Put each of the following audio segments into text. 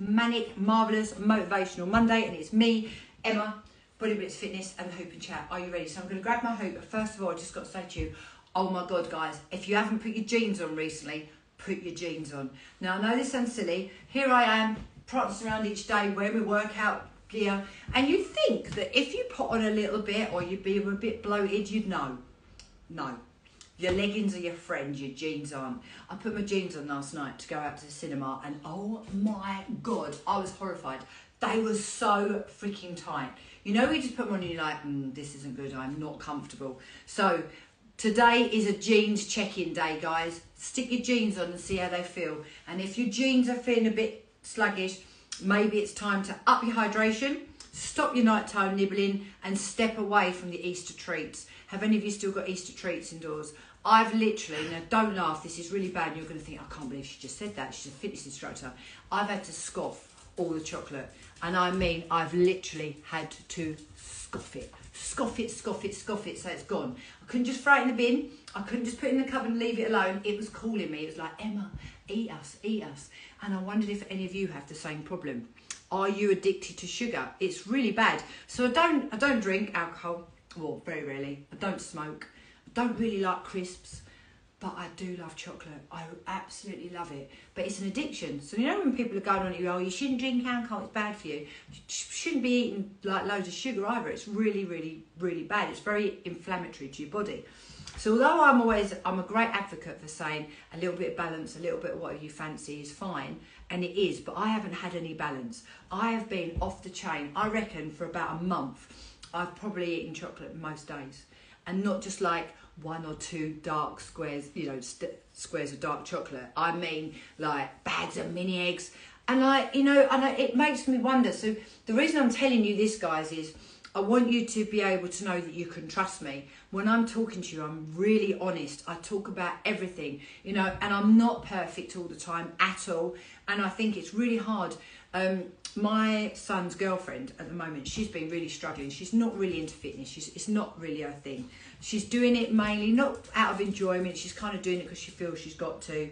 manic, marvellous, motivational Monday, and it's me, Emma, Body Blitz Fitness and the Hoop and Chat. Are you ready? So I'm going to grab my hoop, but first of all, I just got to say to you, oh my God, guys, if you haven't put your jeans on recently, put your jeans on. Now, I know this sounds silly. Here I am, prancing around each day, wearing my workout gear, and you'd think that if you put on a little bit or you'd be a bit bloated, you'd know. No. Your leggings are your friend, your jeans aren't. I put my jeans on last night to go out to the cinema, and oh my God, I was horrified. They were so freaking tight. You know, you just put them on and you're like, this isn't good, I'm not comfortable. So today is a jeans check-in day, guys. Stick your jeans on and see how they feel. And if your jeans are feeling a bit sluggish, maybe it's time to up your hydration, stop your nighttime nibbling, and step away from the Easter treats. Have any of you still got Easter treats indoors? I've literally, now don't laugh, this is really bad, and you're going to think, I can't believe she just said that, she's a fitness instructor. I've had to scoff all the chocolate, and I mean, I've literally had to scoff it. Scoff it, scoff it, scoff it, so it's gone. I couldn't just throw it in the bin, I couldn't just put it in the cupboard and leave it alone. It was calling me, it was like, Emma, eat us, eat us. And I wondered if any of you have the same problem. Are you addicted to sugar? It's really bad. So I don't drink alcohol, well, very rarely. I don't smoke. I don't really like crisps, but I do love chocolate. I absolutely love it. But it's an addiction. So you know when people are going on at you, oh, you shouldn't drink alcohol, it's bad for you. You shouldn't be eating like loads of sugar either. It's really, really, really bad. It's very inflammatory to your body. So although I'm a great advocate for saying a little bit of balance, a little bit of whatever you fancy is fine, and it is, but I haven't had any balance. I have been off the chain. I reckon for about a month, I've probably eaten chocolate most days. And not just like one or two dark squares, you know, squares of dark chocolate. I mean like bags of mini eggs. And it makes me wonder. So the reason I'm telling you this, guys, is I want you to be able to know that you can trust me. When I'm talking to you, I'm really honest. I talk about everything, you know, and I'm not perfect all the time at all. And I think it's really hard. My son's girlfriend at the moment, she's been really struggling. She's not really into fitness. It's not really her thing. She's doing it mainly not out of enjoyment. She's kind of doing it because she feels she's got to.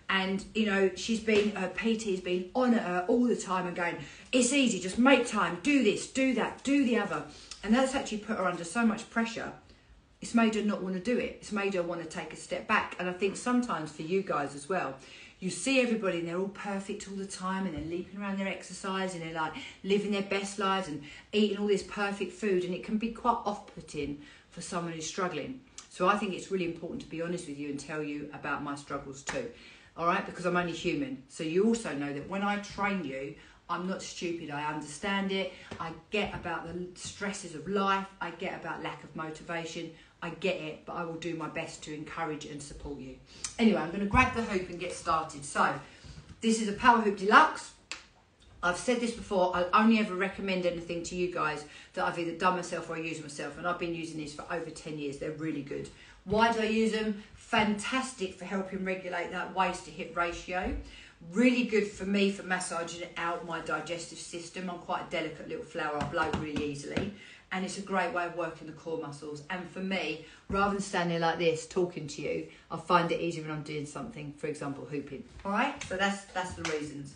And, you know, her PT's been on at her all the time and going, it's easy, just make time, do this, do that, do the other. And that's actually put her under so much pressure. It's made her not want to do it. It's made her want to take a step back. And I think sometimes for you guys as well, you see everybody and they're all perfect all the time and they're leaping around their exercise and they're like living their best lives and eating all this perfect food, and it can be quite off-putting for someone who's struggling. So I think it's really important to be honest with you and tell you about my struggles too. All right, because I'm only human. So you also know that when I train you, I'm not stupid. I understand it. I get about the stresses of life. I get about lack of motivation. I get it, but I will do my best to encourage and support you. Anyway, I'm going to grab the hoop and get started. So this is a Power Hoop Deluxe. I've said this before, I'll only ever recommend anything to you guys that I've either done myself or I use myself, and I've been using these for over 10 years. They're really good. Why do I use them? Fantastic for helping regulate that waist to hip ratio. Really good for me for massaging out my digestive system. I'm quite a delicate little flower, I bloat really easily. And it's a great way of working the core muscles. And for me, rather than standing like this talking to you, I find it easier when I'm doing something, for example, hooping. All right, so that's the reasons.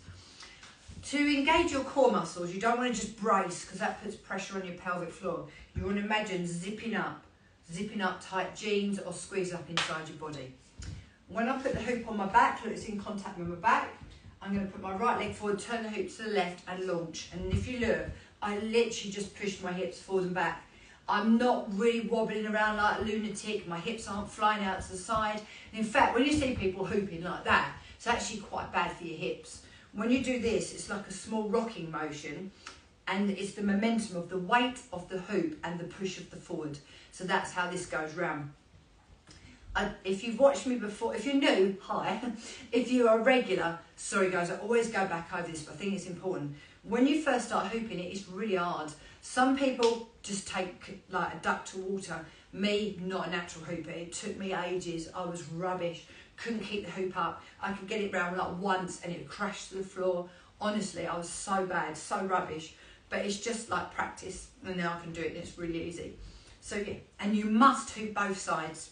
To engage your core muscles, you don't want to just brace because that puts pressure on your pelvic floor. You want to imagine zipping up tight jeans or squeeze up inside your body. When I put the hoop on my back, look, it's in contact with my back, I'm going to put my right leg forward, turn the hoop to the left and launch. And if you look, I literally just push my hips forward and back. I'm not really wobbling around like a lunatic. My hips aren't flying out to the side. In fact, when you see people hooping like that, it's actually quite bad for your hips. When you do this, it's like a small rocking motion, and it's the momentum of the weight of the hoop and the push of the forward. So that's how this goes round. If you've watched me before, if you're new, hi. If you are a regular, sorry guys, I always go back over this, but I think it's important. When you first start hooping it, it's really hard. Some people just take like a duck to water. Me, not a natural hooper. It took me ages. I was rubbish. Couldn't keep the hoop up. I could get it round like once and it would crash to the floor. Honestly, I was so bad, so rubbish. But it's just like practice, and now I can do it, and it's really easy. So yeah, and you must hoop both sides.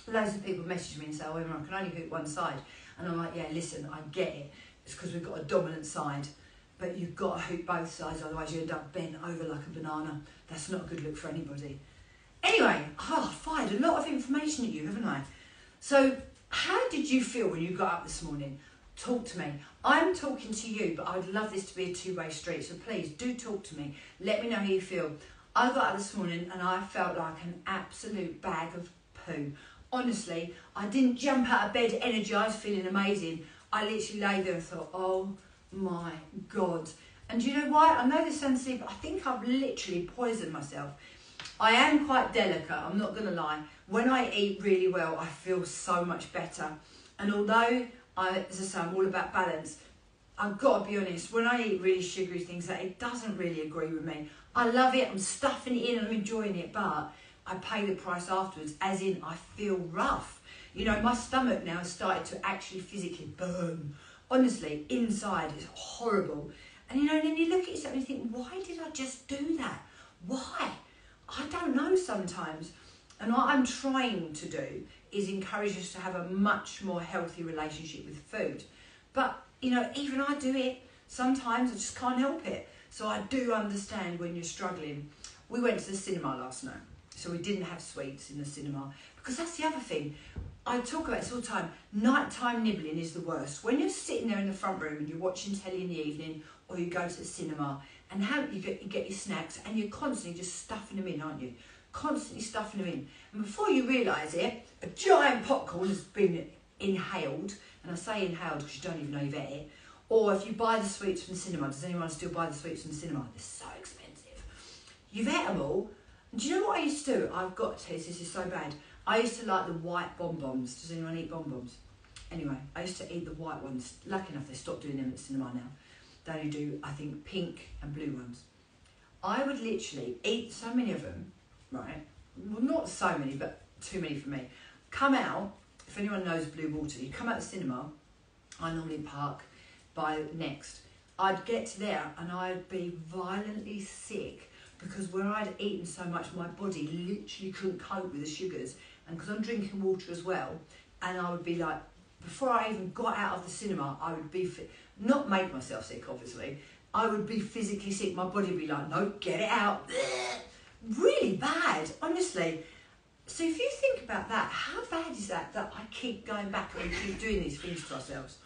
Loads of people message me and say, oh, Emma, I can only hoop one side. And I'm like, yeah, listen, I get it. It's because we've got a dominant side. But you've got to hoop both sides, otherwise you end up bent over like a banana. That's not a good look for anybody. Anyway, I fired a lot of information at you, haven't I? So, how did you feel when you got up this morning? Talk to me. I'm talking to you, but I'd love this to be a two-way street, so please do talk to me. Let me know how you feel. I got up this morning and I felt like an absolute bag of poo. Honestly, I didn't jump out of bed energised, feeling amazing. I literally lay there and thought, oh my God. And do you know why? I know this sounds silly, but I think I've literally poisoned myself. I am quite delicate, I'm not going to lie. When I eat really well, I feel so much better. And although, as I say, I'm all about balance, I've got to be honest, when I eat really sugary things, that it doesn't really agree with me. I love it, I'm stuffing it in, I'm enjoying it, but I pay the price afterwards, as in I feel rough. You know, my stomach now has started to actually physically burn. Honestly, inside it's horrible. And you know, and then you look at yourself and you think, why did I just do that? Why? I don't know sometimes. And what I'm trying to do is encourage us to have a much more healthy relationship with food. But, you know, even I do it. Sometimes I just can't help it. So I do understand when you're struggling. We went to the cinema last night. So we didn't have sweets in the cinema. Because that's the other thing. I talk about this all the time. Nighttime nibbling is the worst. When you're sitting there in the front room and you're watching telly in the evening, or you go to the cinema and you get your snacks and you're constantly just stuffing them in, aren't you? Constantly stuffing them in. And before you realise it, a giant popcorn has been inhaled. And I say inhaled because you don't even know you've ate it. Or if you buy the sweets from the cinema, does anyone still buy the sweets from the cinema? They're so expensive. You've ate them all. And do you know what I used to do? I've got to taste this is so bad. I used to like the white bonbons. Does anyone eat bonbons? Anyway, I used to eat the white ones. Lucky enough, they stopped doing them at the cinema now. They only do, I think, pink and blue ones. I would literally eat so many of them, right? Well, not so many, but too many for me. Come out, if anyone knows Blue Water, you come out the cinema, I normally park by Next. I'd get to there and I'd be violently sick because where I'd eaten so much, my body literally couldn't cope with the sugars. And because I'm drinking water as well, and I would be like, before I even got out of the cinema, I would be, not make myself sick, obviously, I would be physically sick. My body would be like, no, get it out. Really bad, honestly. So if you think about that, how bad is that I keep going back and we keep doing these things to ourselves?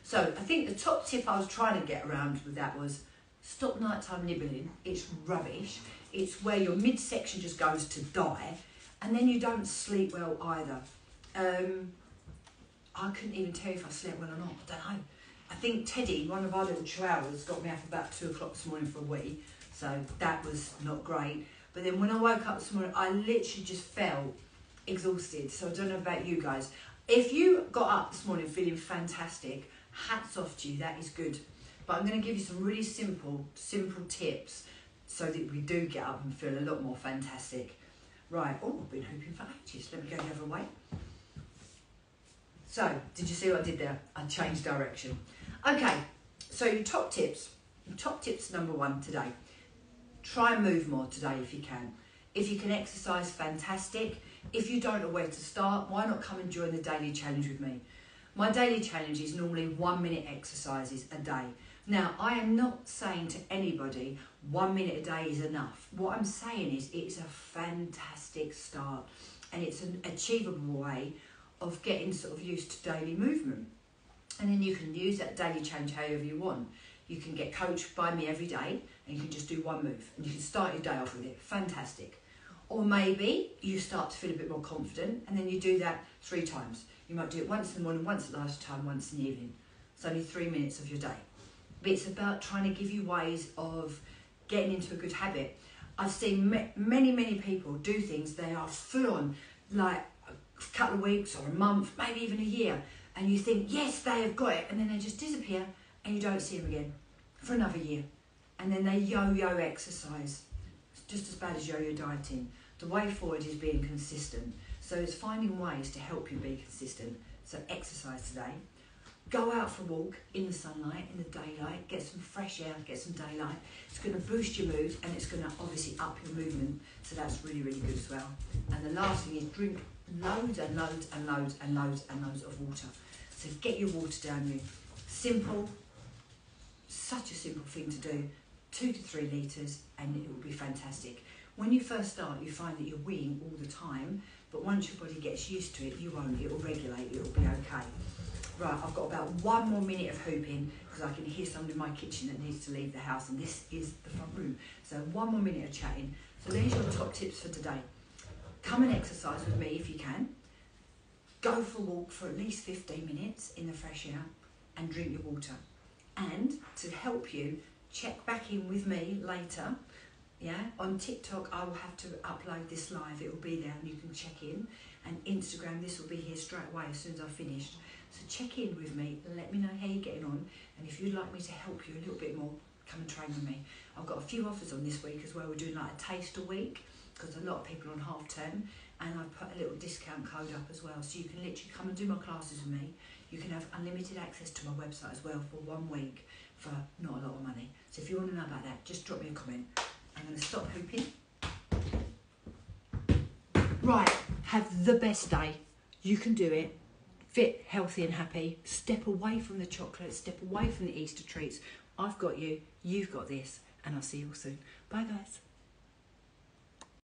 So I think the top tip I was trying to get around with that was stop nighttime nibbling. It's rubbish. It's where your midsection just goes to die, and then you don't sleep well either. I couldn't even tell you if I slept well or not. I don't know. I think Teddy, one of our little chihuahuas, got me up about 2 o'clock this morning for a wee, so that was not great. But then when I woke up this morning, I literally just felt exhausted. So I don't know about you guys. If you got up this morning feeling fantastic, hats off to you, that is good. But I'm going to give you some really simple tips so that we do get up and feel a lot more fantastic. Right, oh, I've been hooping for ages. Let me go the other way. So, did you see what I did there? I changed direction. Okay, so your top tips. Top tips number 1 today. Try and move more today if you can. If you can exercise, fantastic. If you don't know where to start, why not come and join the daily challenge with me? My daily challenge is normally 1-minute exercises a day. Now, I am not saying to anybody 1 minute a day is enough. What I'm saying is it's a fantastic start and it's an achievable way of getting sort of used to daily movement. And then you can use that daily challenge however you want. You can get coached by me every day and you can just do 1 move and you can start your day off with it. Fantastic. Or maybe you start to feel a bit more confident and then you do that 3 times. You might do it once in the morning, once at lunchtime, once in the evening. It's only 3 minutes of your day. But it's about trying to give you ways of getting into a good habit. I've seen many people do things, they are full on, like a couple of weeks or a month, maybe even a year. And you think, yes, they have got it. And then they just disappear and you don't see them again for another year. And then they yo-yo exercise. It's just as bad as yo-yo dieting. The way forward is being consistent. So it's finding ways to help you be consistent. So exercise today. Go out for a walk in the sunlight, in the daylight, get some fresh air, get some daylight. It's going to boost your mood and it's going to obviously up your movement. So that's really, really good as well. And the last thing is drink loads and loads and loads and loads and loads of water. So get your water down you. Simple, such a simple thing to do, 2 to 3 litres, and it will be fantastic. When you first start, you find that you're weeing all the time, but once your body gets used to it, you won't, it will regulate, it will be okay. Right, I've got about 1 more minute of hooping because I can hear someone in my kitchen that needs to leave the house, and this is the front room. So 1 more minute of chatting. So there's your top tips for today. Come and exercise with me if you can. Go for a walk for at least 15 minutes in the fresh air and drink your water. And to help you, check back in with me later. Yeah, on TikTok I will have to upload this live, it will be there and you can check in. And Instagram, this will be here straight away as soon as I've finished. So check in with me, let me know how you're getting on, and if you'd like me to help you a little bit more, come and train with me. I've got a few offers on this week as well. We're doing like a taster week because a lot of people are on half term, and I've put a little discount code up as well, so you can literally come and do my classes with me. You can have unlimited access to my website as well for 1 week for not a lot of money. So if you want to know about that, just drop me a comment. I'm going to stop hooping. Right, have the best day. You can do it. Fit, healthy and happy. Step away from the chocolate. Step away from the Easter treats. I've got you. You've got this. And I'll see you all soon. Bye, guys.